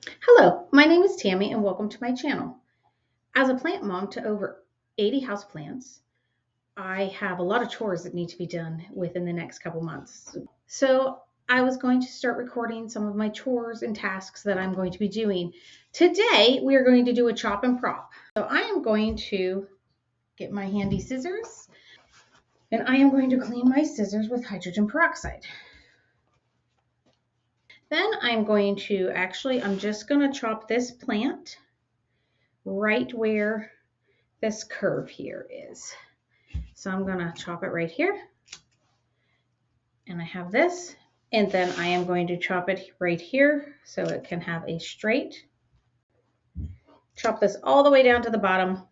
Hello, my name is Tammy and welcome to my channel. As a plant mom to over 80 houseplants, I have a lot of chores that need to be done within the next couple months. So I was going to start recording some of my chores and tasks that I'm going to be doing. Today, we are going to do a chop and prop. So I am going to get my handy scissors and I am going to clean my scissors with hydrogen peroxide. Then I'm just going to chop this plant right where this curve here is. So I'm going to chop it right here. And I have this. And then I am going to chop it right here so it can have a straight. Chop this all the way down to the bottom.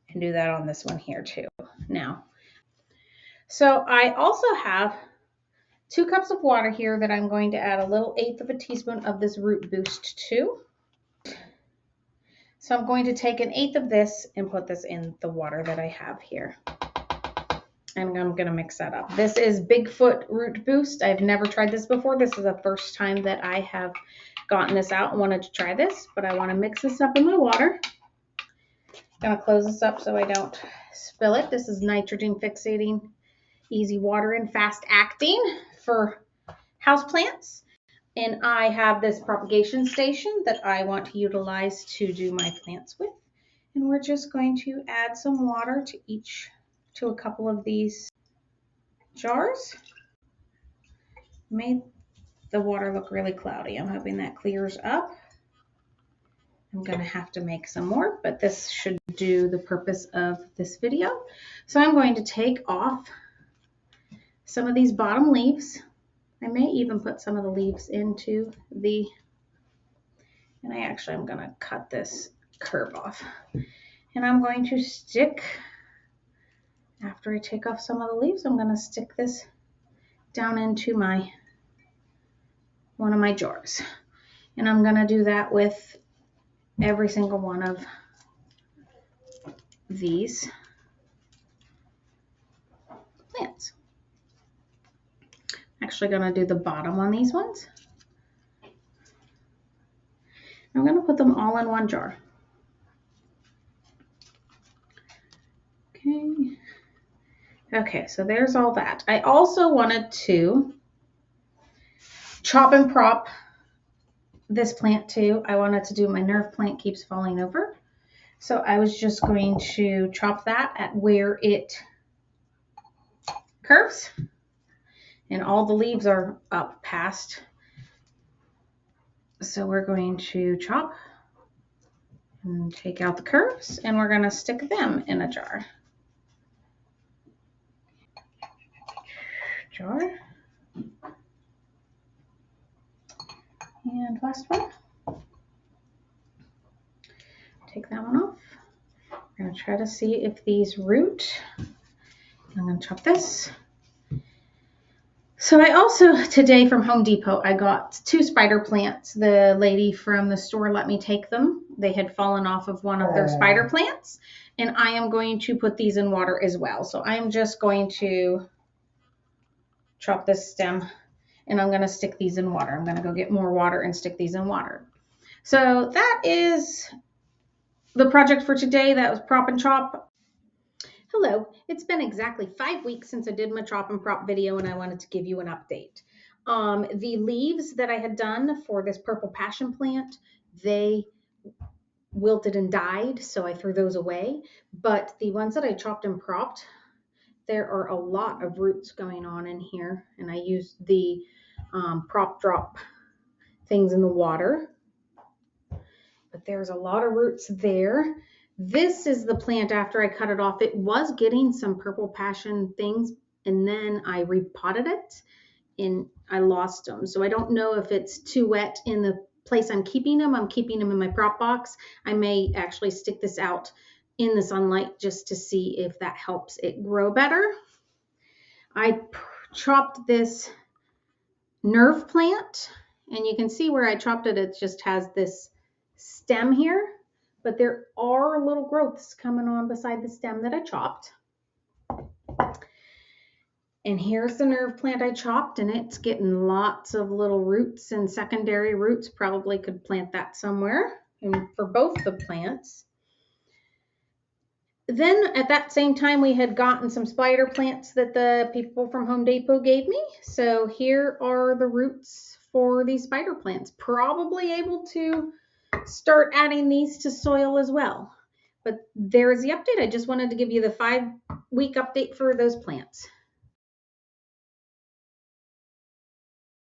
And do that on this one here too. Now, so I also have 2 cups of water here that I'm going to add a little 1/8 of a teaspoon of this root boost to. So I'm going to take 1/8 of this and put this in the water that I have here. And I'm going to mix that up. This is Bigfoot Root Boost. I've never tried this before. This is the first time that I have gotten this out and wanted to try this, but I want to mix this up in my water. I'm going to close this up so I don't spill it. This is nitrogen fixating, easy watering, fast acting for houseplants. And I have this propagation station that I want to utilize to do my plants with. And we're just going to add some water to a couple of these jars. Made the water look really cloudy. I'm hoping that clears up. I'm going to have to make some more, but this should do the purpose of this video. So I'm going to take off some of these bottom leaves. I may even put some of the leaves into and I'm going to cut this curve off. And I'm going to stick, after I take off some of the leaves, I'm going to stick this down into one of my jars. And I'm going to do that with every single one of these plants. I'm actually going to do the bottom on these ones. I'm going to put them all in one jar. Okay, so there's all that. I also wanted to chop and prop this plant too. I wanted to do my nerve plant keeps falling over. So I was just going to chop that at where it curves. And all the leaves are up past. So we're going to chop and take out the curves and we're going to stick them in a jar. And last one. Take that one off. We're going to try to see if these root. I'm going to chop this. So I also, today from Home Depot, I got 2 spider plants. The lady from the store let me take them. They had fallen off of one of their spider plants. And I am going to put these in water as well. So I'm just going to chop this stem and I'm going to stick these in water. I'm going to go get more water and stick these in water. So that is the project for today. That was prop and chop. Hello, it's been exactly 5 weeks since I did my chop and prop video and I wanted to give you an update. The leaves that I had done for this purple passion plant, they wilted and died, so I threw those away. But the ones that I chopped and propped, there are a lot of roots going on in here, and I used the prop drop things in the water. But there's a lot of roots there. This is the plant after I cut it off. It was getting some purple passion things, and then I repotted it and I lost them. So I don't know if it's too wet in the place I'm keeping them. I'm keeping them in my prop box. I may actually stick this out in the sunlight just to see if that helps it grow better. I chopped this nerve plant, and you can see where I chopped it. It just has this stem here, but there are little growths coming on beside the stem that I chopped. And here's the nerve plant I chopped, and it's getting lots of little roots and secondary roots. Probably could plant that somewhere, and for both the plants. Then at that same time, we had gotten some spider plants that the people from Home Depot gave me. So here are the roots for these spider plants. Probably able to start adding these to soil as well. But there is the update. I just wanted to give you the 5-week update for those plants.